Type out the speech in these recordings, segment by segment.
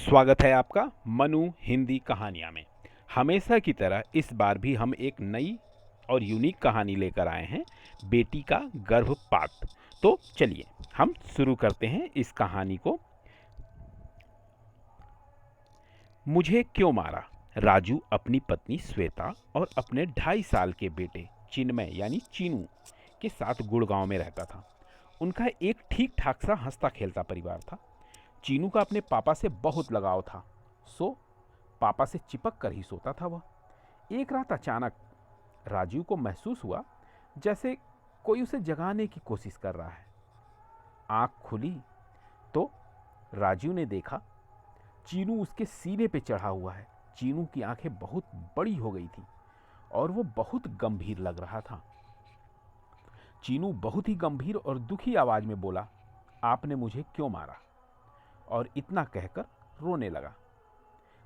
स्वागत है आपका मनु हिंदी कहानियाँ में। हमेशा की तरह इस बार भी हम एक नई और यूनिक कहानी लेकर आए हैं, बेटी का गर्भपात। तो चलिए हम शुरू करते हैं इस कहानी को। मुझे क्यों मारा? राजू अपनी पत्नी श्वेता और अपने 2.5 साल के बेटे चिन्मय यानी चीनू के साथ गुड़गांव में रहता था। उनका एक ठीक ठाक सा हंसता खेलता परिवार था। चीनू का अपने पापा से बहुत लगाव था, सो पापा से चिपक कर ही सोता था वह। एक रात अचानक राजीव को महसूस हुआ जैसे कोई उसे जगाने की कोशिश कर रहा है। आंख खुली तो राजीव ने देखा चीनू उसके सीने पे चढ़ा हुआ है। चीनू की आंखें बहुत बड़ी हो गई थी और वो बहुत गंभीर लग रहा था। चीनू बहुत ही गंभीर और दुखी आवाज में बोला, आपने मुझे क्यों मारा? और इतना कहकर रोने लगा।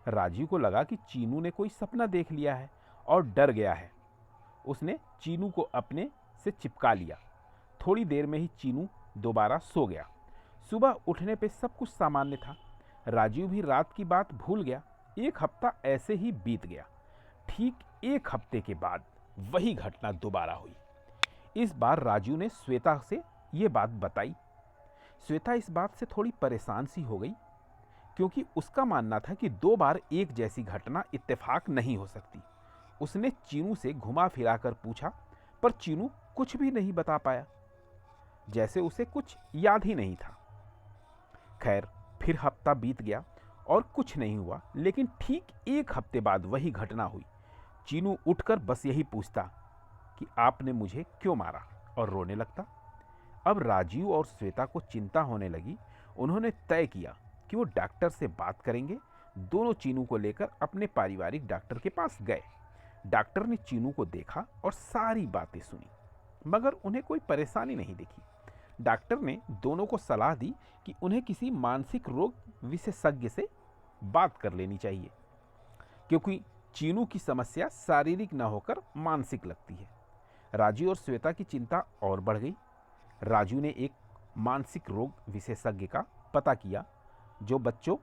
राजीव को लगा कि चीनू ने कोई सपना देख लिया है और डर गया है। उसने चीनू को अपने से चिपका लिया। थोड़ी देर में ही चीनू दोबारा सो गया। सुबह उठने पे सब कुछ सामान्य था। राजीव भी रात की बात भूल गया। एक हफ्ता ऐसे ही बीत गया। ठीक एक हफ्ते के बाद वही घटना दोबारा हुई। इस बार राजीव ने श्वेता से ये बात बताई। श्वेता इस बात से थोड़ी परेशान सी हो गई, क्योंकि उसका मानना था कि 2 बार एक जैसी घटना इत्तेफाक नहीं हो सकती। उसने चीनू से घुमा फिरा कर पूछा, पर चीनू कुछ भी नहीं बता पाया, जैसे उसे कुछ याद ही नहीं था। खैर, फिर हफ्ता बीत गया और कुछ नहीं हुआ, लेकिन ठीक एक हफ्ते बाद वही घटना हुई। चीनू उठकर बस यही पूछता कि आपने मुझे क्यों मारा, और रोने लगता। अब राजीव और श्वेता को चिंता होने लगी। उन्होंने तय किया कि वो डॉक्टर से बात करेंगे। दोनों चीनू को लेकर अपने पारिवारिक डॉक्टर के पास गए। डॉक्टर ने चीनू को देखा और सारी बातें सुनी, मगर उन्हें कोई परेशानी नहीं दिखी। डॉक्टर ने दोनों को सलाह दी कि उन्हें किसी मानसिक रोग विशेषज्ञ से बात कर लेनी चाहिए, क्योंकि चीनू की समस्या शारीरिक न होकर मानसिक लगती है। राजीव और श्वेता की चिंता और बढ़ गई। राजू ने एक मानसिक रोग विशेषज्ञ का पता किया, जो बच्चों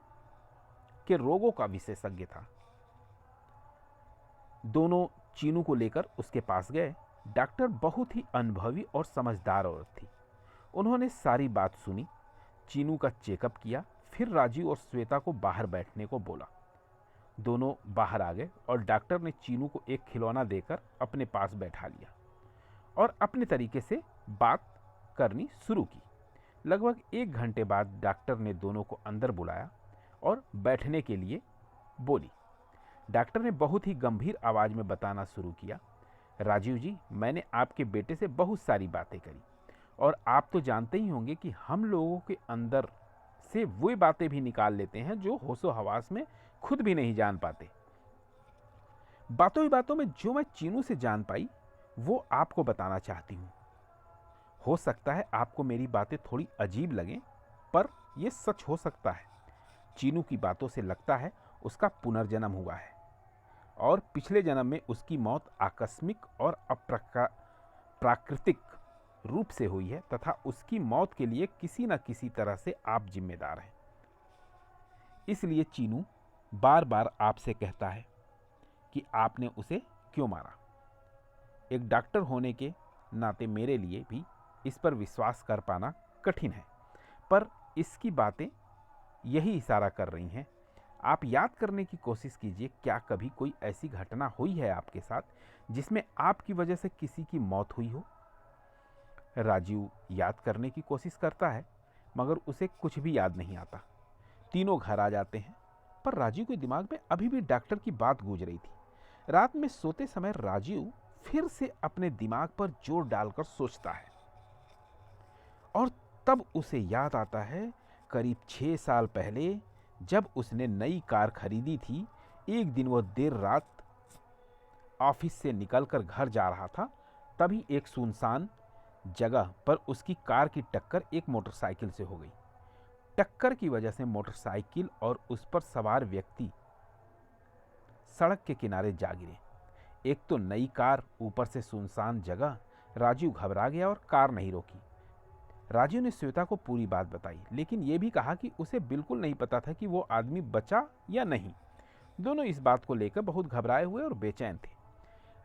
के रोगों का विशेषज्ञ था। दोनों चीनू को लेकर उसके पास गए। डॉक्टर बहुत ही अनुभवी और समझदार औरत थी। उन्होंने सारी बात सुनी, चीनू का चेकअप किया, फिर राजीव और श्वेता को बाहर बैठने को बोला। दोनों बाहर आ गए और डॉक्टर ने चीनू को एक खिलौना देकर अपने पास बैठा लिया और अपने तरीके से बात करनी शुरू की। लगभग 1 घंटे बाद डॉक्टर ने दोनों को अंदर बुलाया और बैठने के लिए बोली। डॉक्टर ने बहुत ही गंभीर आवाज में बताना शुरू किया, राजीव जी, मैंने आपके बेटे से बहुत सारी बातें करी, और आप तो जानते ही होंगे कि हम लोगों के अंदर से वो बातें भी निकाल लेते हैं जो होशो हवास में खुद भी नहीं जान पाते। बातों ही बातों में जो मैं चीनू से जान पाई वो आपको बताना चाहती हूँ। हो सकता है आपको मेरी बातें थोड़ी अजीब लगें, पर यह सच हो सकता है। चीनू की बातों से लगता है उसका पुनर्जन्म हुआ है और पिछले जन्म में उसकी मौत आकस्मिक और अप्राकृतिक रूप से हुई है, तथा उसकी मौत के लिए किसी न किसी तरह से आप जिम्मेदार हैं। इसलिए चीनू बार बार आपसे कहता है कि आपने उसे क्यों मारा। एक डॉक्टर होने के नाते मेरे लिए भी इस पर विश्वास कर पाना कठिन है, पर इसकी बातें यही इशारा कर रही हैं। आप याद करने की कोशिश कीजिए, क्या कभी कोई ऐसी घटना हुई है आपके साथ जिसमें आपकी वजह से किसी की मौत हुई हो? राजीव याद करने की कोशिश करता है, मगर उसे कुछ भी याद नहीं आता। तीनों घर आ जाते हैं, पर राजीव के दिमाग में अभी भी डॉक्टर की बात गूंज रही थी। रात में सोते समय राजीव फिर से अपने दिमाग पर जोर डालकर सोचता है, और तब उसे याद आता है करीब 6 साल पहले जब उसने नई कार खरीदी थी। एक दिन वह देर रात ऑफिस से निकलकर घर जा रहा था, तभी एक सुनसान जगह पर उसकी कार की टक्कर एक मोटरसाइकिल से हो गई। टक्कर की वजह से मोटरसाइकिल और उस पर सवार व्यक्ति सड़क के किनारे जा गिरे। एक तो नई कार, ऊपर से सुनसान जगह। राजीव घबरा गया और कार नहीं रोकी। राजू ने श्वेता को पूरी बात बताई, लेकिन यह भी कहा कि उसे बिल्कुल नहीं पता था कि वो आदमी बचा या नहीं। दोनों इस बात को लेकर बहुत घबराए हुए और बेचैन थे।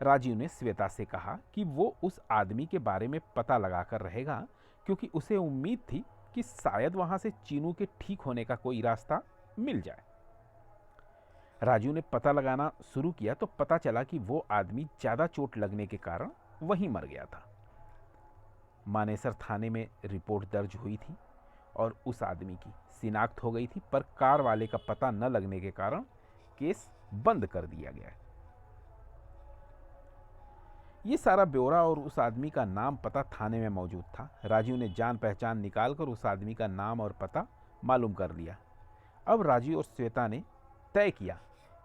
राजू ने श्वेता से कहा कि वो उस आदमी के बारे में पता लगाकर रहेगा, क्योंकि उसे उम्मीद थी कि शायद वहां से चीनू के ठीक होने का कोई रास्ता मिल जाए। राजू ने पता लगाना शुरू किया तो पता चला कि वो आदमी ज्यादा चोट लगने के कारण वहीं मर गया था। मानेसर थाने में रिपोर्ट दर्ज हुई थी और उस आदमी की शिनाख्त हो गई थी, पर कार वाले का पता न लगने के कारण केस बंद कर दिया गया है। ये सारा ब्यौरा और उस आदमी का नाम पता थाने में मौजूद था। राजू ने जान पहचान निकालकर उस आदमी का नाम और पता मालूम कर लिया। अब राजू और श्वेता ने तय किया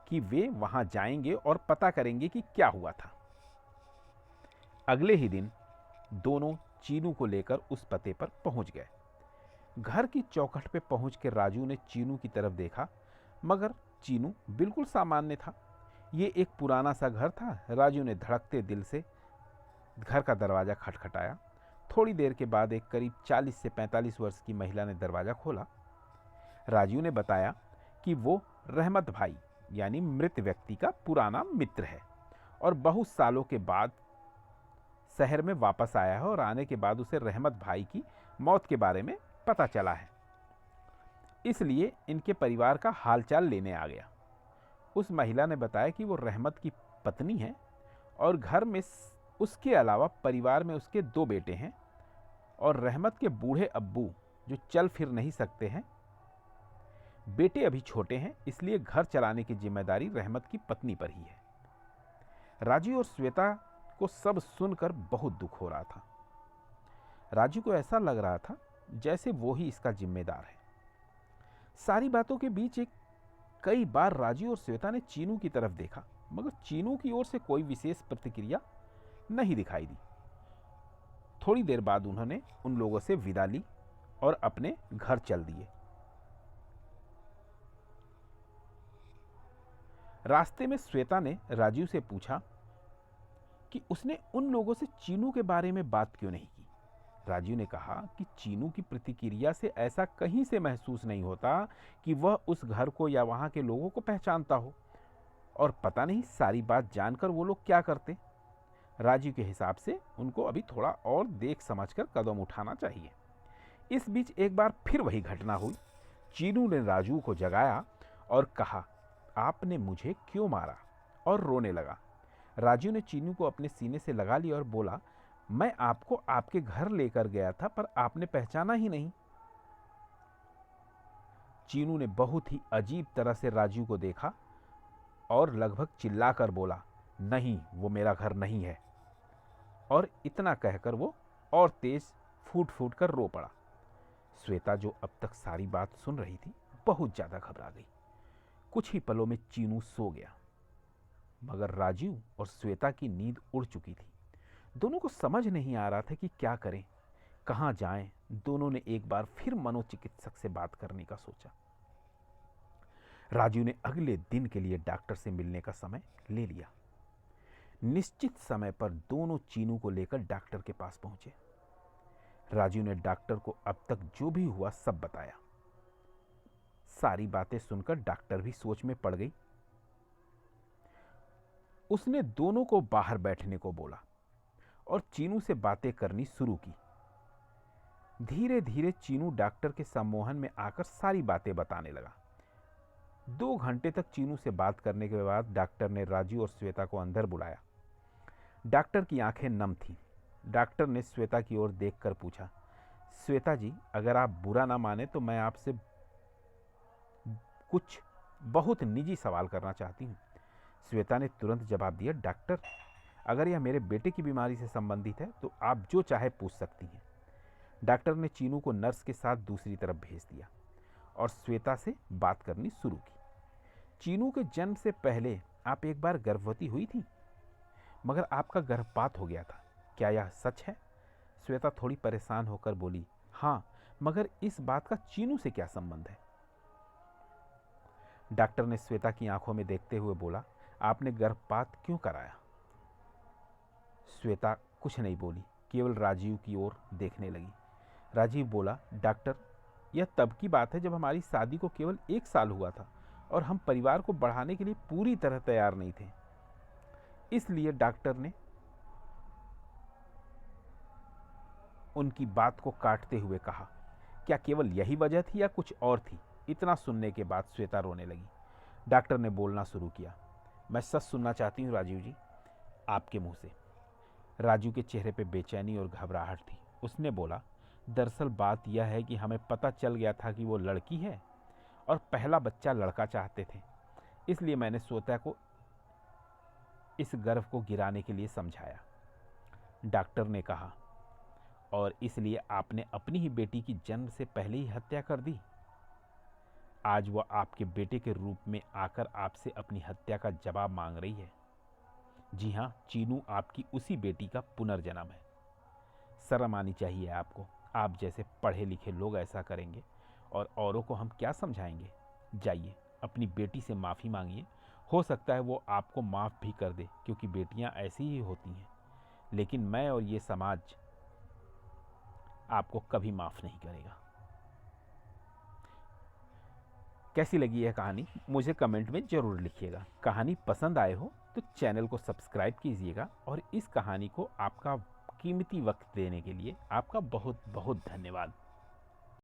कि वे वहां जाएंगे और पता करेंगे कि क्या हुआ था। अगले ही दिन दोनों चीनू को लेकर उस पते पर पहुंच गए। घर की चौखट पे पहुंचकर राजू ने चीनू की तरफ देखा, मगर चीनू बिल्कुल सामान्य था। ये एक पुराना सा घर था। राजू ने धड़कते दिल से घर का दरवाजा खटखटाया। थोड़ी देर के बाद एक करीब 40 से 45 वर्ष की महिला ने दरवाजा खोला। राजू ने बताया कि वो रहमत भाई यानी मृत व्यक्ति का पुराना मित्र है और बहुत सालों के बाद शहर में वापस आया है, और आने के बाद उसे रहमत भाई की मौत के बारे में पता चला है, इसलिए इनके परिवार का हालचाल लेने आ गया। उस महिला ने बताया कि वो रहमत की पत्नी है और घर में उसके अलावा परिवार में उसके 2 बेटे हैं और रहमत के बूढ़े अब्बू जो चल फिर नहीं सकते हैं। बेटे अभी छोटे हैं, इसलिए घर चलाने की जिम्मेदारी रहमत की पत्नी पर ही है। राजू और श्वेता को सब सुनकर बहुत दुख हो रहा था। राजू को ऐसा लग रहा था जैसे वो ही इसका जिम्मेदार है। सारी बातों के बीच कई बार राजू और श्वेता ने चीनू की तरफ देखा, मगर चीनू की ओर से कोई विशेष प्रतिक्रिया नहीं दिखाई दी। थोड़ी देर बाद उन्होंने उन लोगों से विदा ली और अपने घर चल दिए। रास्ते में श्वेता ने राजू से पूछा कि उसने उन लोगों से चीनू के बारे में बात क्यों नहीं की। राजू ने कहा कि चीनू की प्रतिक्रिया से ऐसा कहीं से महसूस नहीं होता कि वह उस घर को या वहां के लोगों को पहचानता हो, और पता नहीं सारी बात जानकर वो लोग क्या करते। राजू के हिसाब से उनको अभी थोड़ा और देख समझकर कदम उठाना चाहिए। इस बीच एक बार फिर वही घटना हुई। चीनू ने राजू को जगाया और कहा, आपने मुझे क्यों मारा, और रोने लगा। राजू ने चीनू को अपने सीने से लगा लिया और बोला, मैं आपको आपके घर लेकर गया था, पर आपने पहचाना ही नहीं। चीनू ने बहुत ही अजीब तरह से राजू को देखा और लगभग चिल्लाकर बोला, नहीं, वो मेरा घर नहीं है। और इतना कहकर वो और तेज फूट फूट कर रो पड़ा। श्वेता, जो अब तक सारी बात सुन रही थी, बहुत ज्यादा घबरा गई। कुछ ही पलों में चीनू सो गया, मगर राजू और श्वेता की नींद उड़ चुकी थी। दोनों को समझ नहीं आ रहा था कि क्या करें, कहां जाएं। दोनों ने एक बार फिर मनोचिकित्सक से बात करने का सोचा। राजू ने अगले दिन के लिए डॉक्टर से मिलने का समय ले लिया। निश्चित समय पर दोनों चीनू को लेकर डॉक्टर के पास पहुंचे। राजू ने डॉक्टर को अब तक जो भी हुआ सब बताया। सारी बातें सुनकर डॉक्टर भी सोच में पड़ गई। उसने दोनों को बाहर बैठने को बोला और चीनू से बातें करनी शुरू की। धीरे धीरे चीनू डॉक्टर के सम्मोहन में आकर सारी बातें बताने लगा। 2 घंटे तक चीनू से बात करने के बाद डॉक्टर ने राजू और श्वेता को अंदर बुलाया। डॉक्टर की आंखें नम थीं। डॉक्टर ने श्वेता की ओर देखकर पूछा, श्वेता जी, अगर आप बुरा ना माने तो मैं आपसे कुछ बहुत निजी सवाल करना चाहती हूँ। श्वेता ने तुरंत जवाब दिया, डॉक्टर, अगर यह मेरे बेटे की बीमारी से संबंधित है तो आप जो चाहे पूछ सकती हैं। डॉक्टर ने चीनू को नर्स के साथ दूसरी तरफ भेज दिया और श्वेता से बात करनी शुरू की। चीनू के जन्म से पहले आप एक बार गर्भवती हुई थी, मगर आपका गर्भपात हो गया था, क्या यह सच है? श्वेता थोड़ी परेशान होकर बोली, हाँ, मगर इस बात का चीनू से क्या संबंध है? डॉक्टर ने श्वेता की आंखों में देखते हुए बोला, आपने गर्भपात क्यों कराया? श्वेता कुछ नहीं बोली, केवल राजीव की ओर देखने लगी। राजीव बोला, डॉक्टर, यह तब की बात है जब हमारी शादी को केवल 1 साल हुआ था और हम परिवार को बढ़ाने के लिए पूरी तरह तैयार नहीं थे। इसलिए डॉक्टर ने उनकी बात को काटते हुए कहा, क्या केवल यही वजह थी या कुछ और थी? इतना सुनने के बाद श्वेता रोने लगी। डॉक्टर ने बोलना शुरू किया, मैं सच सुनना चाहती हूँ राजीव जी, आपके मुंह से। राजू के चेहरे पे बेचैनी और घबराहट थी। उसने बोला, दरअसल बात यह है कि हमें पता चल गया था कि वो लड़की है और पहला बच्चा लड़का चाहते थे। इसलिए मैंने श्वेता को इस गर्व को गिराने के लिए समझाया। डॉक्टर ने कहा, और इसलिए आपने अपनी ही बेटी की जन्म से पहले ही हत्या कर दी। आज वह आपके बेटे के रूप में आकर आपसे अपनी हत्या का जवाब मांग रही है। जी हाँ, चीनू आपकी उसी बेटी का पुनर्जन्म है। शर्म आनी चाहिए आपको। आप जैसे पढ़े लिखे लोग ऐसा करेंगे और औरों को हम क्या समझाएंगे। जाइए अपनी बेटी से माफ़ी मांगिए, हो सकता है वो आपको माफ़ भी कर दे, क्योंकि बेटियां ऐसी ही होती हैं। लेकिन मैं और ये समाज आपको कभी माफ़ नहीं करेगा। कैसी लगी यह कहानी मुझे कमेंट में ज़रूर लिखिएगा। कहानी पसंद आए हो तो चैनल को सब्सक्राइब कीजिएगा और इस कहानी को आपका कीमती वक्त देने के लिए आपका बहुत बहुत धन्यवाद।